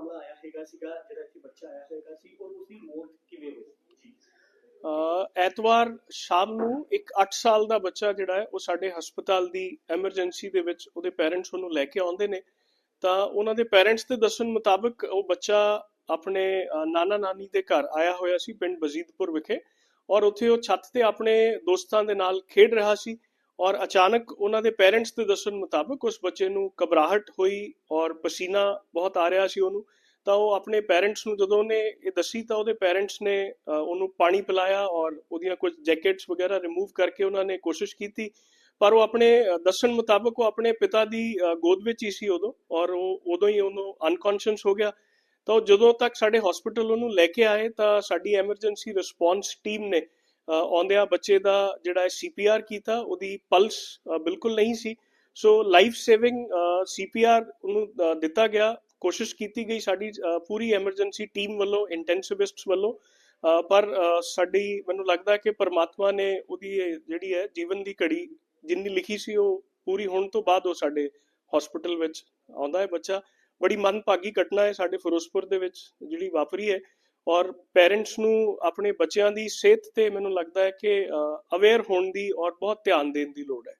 ਮਾਮਲਾ ਆਇਆ ਹੈਗਾ ਸੀਗਾ ਜਿਹੜਾ ਇੱਥੇ ਬੱਚਾ ਆਇਆ ਹੈਗਾ ਸੀ ਔਰ ਉਸਦੀ ਮੌਤ ਕਿਵੇਂ ਹੋਈ ਜੀ? ਐਤਵਾਰ ਸ਼ਾਮ ਨੂੰ ਇੱਕ 8 ਸਾਲ ਦਾ ਬੱਚਾ ਜਿਹੜਾ ਹੈ ਉਹ ਸਾਡੇ ਹਸਪਤਾਲ ਦੀ ਐਮਰਜੈਂਸੀ ਦੇ ਵਿੱਚ ਉਹਦੇ ਪੈਰੈਂਟਸ ਉਹਨੂੰ ਲੈ ਕੇ ਆਉਂਦੇ ਨੇ। ਤਾਂ ਉਹਨਾਂ ਦੇ ਪੈਰੈਂਟਸ ਦੇ ਦੱਸਣ ਮੁਤਾਬਕ ਉਹ ਬੱਚਾ ਆਪਣੇ ਨਾਨਾ ਨਾਨੀ ਦੇ ਘਰ ਆਇਆ ਹੋਇਆ ਸੀ ਪਿੰਡ ਬਜ਼ੀਦਪੁਰ ਵਿਖੇ, ਔਰ ਉੱਥੇ ਉਹ ਛੱਤ ਤੇ ਆਪਣੇ ਦੋਸਤਾਂ ਦੇ ਨਾਲ ਖੇਡ ਰਿਹਾ ਸੀ ਔਰ ਅਚਾਨਕ ਉਹਨਾਂ ਦੇ ਪੈਰੈਂਟਸ ਦੇ ਦੱਸਣ ਮੁਤਾਬਕ ਉਸ ਬੱਚੇ ਨੂੰ ਘਬਰਾਹਟ ਹੋਈ ਔਰ ਪਸੀਨਾ ਬਹੁਤ ਆ ਰਿਹਾ ਸੀ ਉਹਨੂੰ। ਤਾਂ ਉਹ ਆਪਣੇ ਪੈਰੈਂਟਸ ਨੂੰ ਜਦੋਂ ਉਹਨੇ ਇਹ ਦੱਸੀ ਤਾਂ ਉਹਦੇ ਪੈਰੈਂਟਸ ਨੇ ਉਹਨੂੰ ਪਾਣੀ ਪਿਲਾਇਆ ਔਰ ਉਹਦੀਆਂ ਕੁਝ ਜੈਕਟਸ ਵਗੈਰਾ ਰਿਮੂਵ ਕਰਕੇ ਉਹਨਾਂ ਨੇ ਕੋਸ਼ਿਸ਼ ਕੀਤੀ, ਪਰ ਉਹ ਆਪਣੇ ਦੱਸਣ ਮੁਤਾਬਕ ਉਹ ਆਪਣੇ ਪਿਤਾ ਦੀ ਗੋਦ ਵਿੱਚ ਹੀ ਸੀ ਉਦੋਂ, ਔਰ ਉਹ ਉਦੋਂ ਹੀ ਉਹਨੂੰ ਅਨਕੌਂਸ਼ੀਅਸ ਹੋ ਗਿਆ। ਤਾਂ ਉਹ ਜਦੋਂ ਤੱਕ ਸਾਡੇ ਹਸਪੀਟਲ ਉਹਨੂੰ ਲੈ ਕੇ ਆਏ ਤਾਂ ਸਾਡੀ ਐਮਰਜੈਂਸੀ ਰਿਸਪੌਂਸ ਟੀਮ ਨੇ ਆਉਂਦਿਆਂ ਬੱਚੇ ਦਾ ਜਿਹੜਾ CPR ਕੀਤਾ। ਉਹਦੀ ਪਲਸ ਬਿਲਕੁਲ ਨਹੀਂ ਸੀ, ਸੋ ਲਾਈਫ ਸੇਵਿੰਗ CPR ਉਹਨੂੰ ਦਿੱਤਾ ਗਿਆ। ਕੋਸ਼ਿਸ਼ ਕੀਤੀ ਗਈ ਸਾਡੀ ਪੂਰੀ ਐਮਰਜੈਂਸੀ ਟੀਮ ਵੱਲੋਂ, ਇੰਟੈਂਸਿਵਿਸਟਸ ਵੱਲੋਂ, ਪਰ ਸਾਡੀ ਮੈਨੂੰ ਲੱਗਦਾ ਕਿ ਪਰਮਾਤਮਾ ਨੇ ਉਹਦੀ ਜਿਹੜੀ ਹੈ ਜੀਵਨ ਦੀ ਘੜੀ ਜਿੰਨੀ ਲਿਖੀ ਸੀ ਉਹ ਪੂਰੀ ਹੋਣ ਤੋਂ ਬਾਅਦ ਉਹ ਸਾਡੇ ਹਸਪੀਟਲ ਵਿੱਚ ਆਉਂਦਾ ਹੈ ਬੱਚਾ। ਬੜੀ ਮੰਦਭਾਗੀ ਘਟਨਾ ਹੈ ਸਾਡੇ ਫਿਰੋਜ਼ਪੁਰ ਦੇ ਵਿੱਚ ਜਿਹੜੀ ਵਾਪਰੀ ਹੈ, ਔਰ ਪੈਰੈਂਟਸ ਨੂੰ ਆਪਣੇ ਬੱਚਿਆਂ ਦੀ ਸਿਹਤ ਤੇ ਮੈਨੂੰ ਲੱਗਦਾ ਹੈ ਕਿ ਅਵੇਅਰ ਹੋਣ ਦੀ ਔਰ ਬਹੁਤ ਧਿਆਨ ਦੇਣ ਦੀ ਲੋੜ है।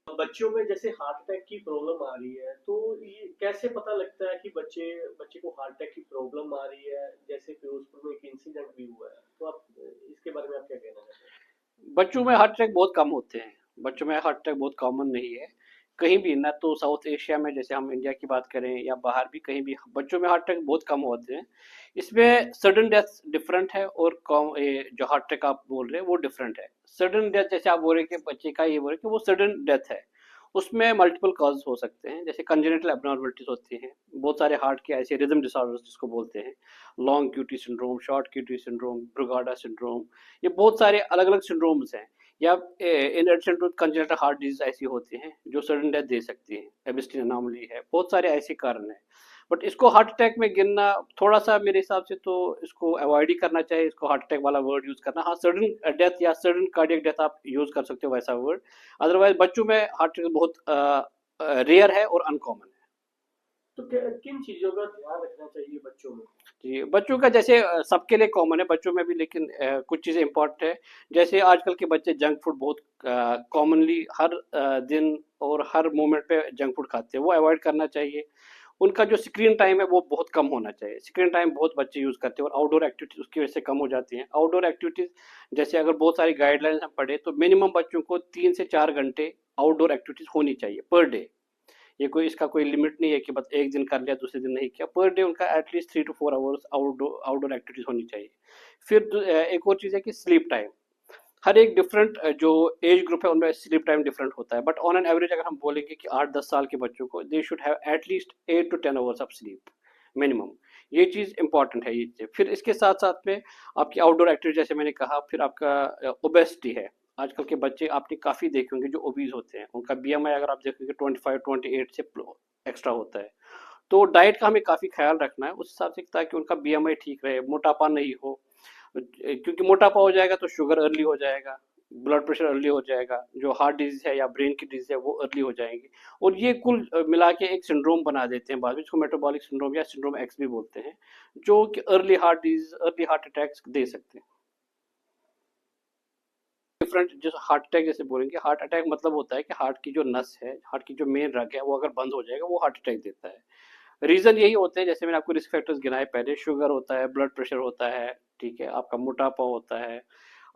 बच्चों में जैसे हार्ट अटैक की प्रॉब्लम आ रही है तो ये कैसे पता लगता है कि बच्चे को हार्ट अटैक की प्रॉब्लम आ रही है? जैसे फिरोजपुर में एक इंसिडेंट भी हुआ है, तो आप इसके बारे में आप क्या कहना चाहते हैं? बच्चों में हार्ट अटैक बहुत कम होते हैं। बच्चों में हार्ट अटैक बहुत कॉमन नहीं है कहीं भी, ना तो साउथ एशिया में जैसे हम इंडिया की बात करें या बाहर भी कहीं भी बच्चों में हार्ट अटैक बहुत कम होते हैं। इसमें सडन डेथ डिफरेंट है और जो हार्ट अटैक आप बोल रहे हैं वो डिफरेंट है। सडन डेथ जैसे आप बोल रहे हैं कि बच्चे का ये बोल रहे हैं कि वो सडन डेथ है, उसमें मल्टीपल कॉज हो सकते हैं, जैसे कंजेनिटल एबनॉर्मलिटीज होती हैं, बहुत सारे हार्ट के ऐसे रिदम डिसऑर्डर्स जिसको बोलते हैं, long QT syndrome, short QT syndrome, Brugada syndrome, ये बहुत सारे अलग अलग सिंड्रोम्स हैं। या in addition to congenital heart disease ऐसी होती हैं जो सडन डेथ दे सकती हैं, एबिस्टिन अनोमली है, बहुत सारे ऐसे कारण हैं। बट इसको हार्ट अटैक में गिनना थोड़ा सा मेरे हिसाब से तो इसको अवॉइड ही करना चाहिए, इसको हार्ट अटैक वाला वर्ड यूज करना। हाँ, सडन डेथ या सडन कार्डियक डेथ आप यूज कर सकते हो वैसा वर्ड, अदरवाइज बच्चों में हार्ट अटैक बहुत रेयर है और अनकॉमन है। तो किन चीजों का ध्यान रखना चाहिए बच्चों में? जी, बच्चों का जैसे सबके लिए कॉमन है, बच्चों में भी, लेकिन कुछ चीज़ें इंपॉर्टेंट है। जैसे आजकल के बच्चे जंक फूड बहुत कॉमनली हर दिन और हर मोमेंट पे जंक फूड खाते हैं, वो अवॉइड करना चाहिए। उनका जो स्क्रीन टाइम है वो बहुत कम होना चाहिए। स्क्रीन टाइम बहुत बच्चे यूज़ करते हैं और आउटडोर एक्टिविटीज़ उसकी वजह से कम हो जाती हैं। आउटडोर एक्टिविटीज़ जैसे अगर बहुत सारी गाइडलाइंस हम पढ़े तो मिनिमम बच्चों को 3 से 4 घंटे आउटडोर एक्टिविटीज़ होनी चाहिए पर डे। ये कोई इसका कोई लिमिट नहीं है कि बस एक दिन कर लिया दूसरे दिन नहीं किया, पर डे उनका at least 3 to 4 hours outdoor activities होनी चाहिए। फिर एक और चीज़ है कि स्लीप टाइम, हर एक डिफरेंट जो एज ग्रुप है उनमें स्लीप टाइम डिफरेंट होता है, बट ऑन एन एवरेज अगर हम बोलेंगे कि 8-10 साल के बच्चों को they should have at least 8 to 10 hours of sleep minimum. ये चीज़ इंपॉर्टेंट है ये। फिर इसके साथ साथ में आपकी आउटडोर एक्टिविटी जैसे मैंने कहा, फिर आपका ओबेसिटी है। आजकल के बच्चे आपने काफ़ी देखे होंगे जो ओबीज होते हैं, उनका BMI अगर आप देखेंगे 25-28 से एक्स्ट्रा होता है। तो डाइट का हमें काफ़ी ख्याल रखना है उस हिसाब से, ताकि उनका BMI ठीक रहे, मोटापा नहीं हो, क्योंकि मोटापा हो जाएगा तो शुगर अर्ली हो जाएगा, ब्लड प्रेशर अर्ली हो जाएगा, जो हार्ट डिजीज है या ब्रेन की डिजीज है वो अर्ली हो जाएंगी, और ये कुल मिला के एक सिंड्रोम बना देते हैं बाद में, जिसको मेटाबॉलिक सिंड्रोम या सिंड्रोम एक्स भी बोलते हैं, जो कि early heart disease, early heart attacks दे सकते हैं। डिफरेंट जो हार्ट अटैक जैसे बोलेंगे, हार्ट अटैक मतलब होता है कि हार्ट की जो नस है, हार्ट की जो मेन रग है वो अगर बंद हो जाएगा वो हार्ट अटैक देता है। रीजन यही होते हैं, जैसे मैंने आपको रिस्क फैक्टर्स गिनाए पहले, शुगर होता है, ब्लड प्रेशर होता है, ठीक है, आपका मोटापा होता है,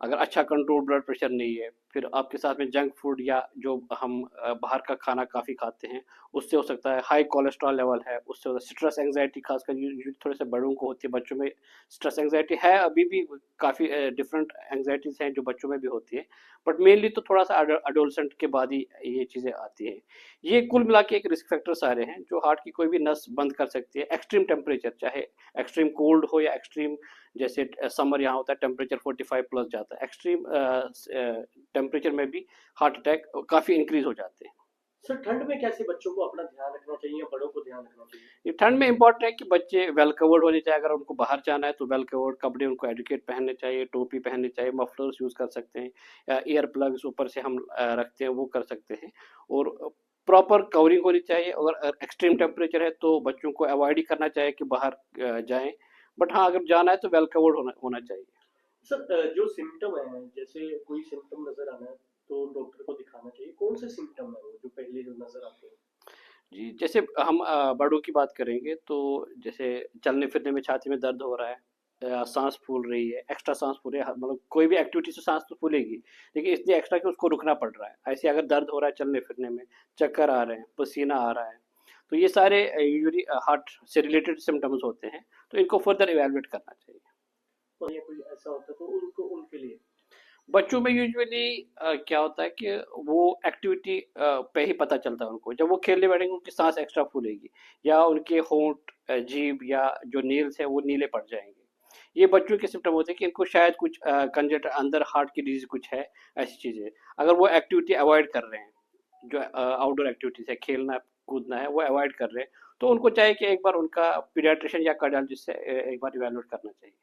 अगर अच्छा कंट्रोल ब्लड प्रेशर नहीं है, फिर आपके साथ में जंक फूड या जो हम बाहर का खाना काफ़ी खाते हैं उससे हो सकता है, हाई कोलेस्ट्रॉल लेवल है उससे होता है, स्ट्रेस एंग्जाइटी खासकर थोड़े से बड़ों को होती है, बच्चों में स्ट्रेस एंग्जाइटी है अभी भी, काफ़ी डिफरेंट एंग्जाइटीज़ हैं जो बच्चों में भी होती है, बट मेनली तो थोड़ा सा अडोलसेंट के बाद ही ये चीज़ें आती हैं। ये कुल मिला के एक रिस्क फैक्टर सारे हैं जो हार्ट की कोई भी नस बंद कर सकती है। एक्सट्रीम टेम्परेचर, चाहे एक्सट्रीम कोल्ड हो या एक्सट्रीम, जैसे समर यहाँ होता है टेम्परेचर 45 प्लस जाता है, एक्सट्रीम टेम्परेचर में भी हार्ट अटैक काफ़ी इंक्रीज हो जाते हैं। सर, ठंड में कैसे बच्चों को अपना ध्यान रखना चाहिए, बड़ों को ध्यान रखना चाहिए? ये ठंड में इंपॉर्टेंट है कि बच्चे वेल कवर्ड होने चाहिए, अगर उनको बाहर जाना है तो वेल कवर्ड कपड़े उनको एडुकेट पहनने चाहिए, टोपी पहननी चाहिए, मफलर्स यूज़ कर सकते हैं, या ईयर प्लग्स ऊपर से हम रखते हैं वो कर सकते हैं, और प्रॉपर कवरिंग होनी चाहिए। अगर एक्सट्रीम टेम्परेचर है तो बच्चों को अवॉइड ही करना चाहिए कि बाहर जाएं, बट हाँ अगर जाना है तो वेल कवर्ड होना चाहिए। सर जो सिम्टम है, जैसे कोई सिम्टम नजर आना है तो डॉक्टर को दिखाना चाहिए। कौन से सिम्टम है वो जो पहले जो नजर आते हैं? जी, जैसे हम बड़ों की बात करेंगे तो जैसे चलने फिरने में छाती में दर्द हो रहा है, सांस फूल रही है, एक्स्ट्रा सांस फूल रही है, मतलब कोई भी एक्टिविटी से सांस तो फूलेगी, लेकिन इसलिए एक्स्ट्रा कि उसको रुकना पड़ रहा है। ऐसे अगर दर्द हो रहा है चलने फिरने में, चक्कर आ रहे हैं, पसीना आ रहा है, तो ये सारे यूजुअली हार्ट से रिलेटेड सिम्टम्स होते हैं, तो इनको फर्दर इवेलुएट करना चाहिए। और या कोई ऐसा होता है तो उनको उनके लिए बच्चों में यूजुअली क्या होता है कि वो एक्टिविटी पे ही पता चलता है उनको। जब वो खेलने बैठेंगे उनकी सांस एक्स्ट्रा फूलेगी, या उनके होंठ, जीभ या जो नेल्स है वो नीले पड़ जाएंगे। ये बच्चों के सिम्टम होते हैं कि इनको शायद कुछ कंजेट अंदर हार्ट की डिजीज कुछ है, ऐसी चीजें। अगर वो एक्टिविटी अवॉइड कर रहे हैं, जो आउटडोर एक्टिविटीज है, खेलना कूदना है, वो अवॉइड कर रहे हैं, तो उनको चाहिए कि एक बार उनका पीडियाट्रिशियन या कार्डियोलॉजिस्ट से एक बार इवेलुएट करना चाहिए।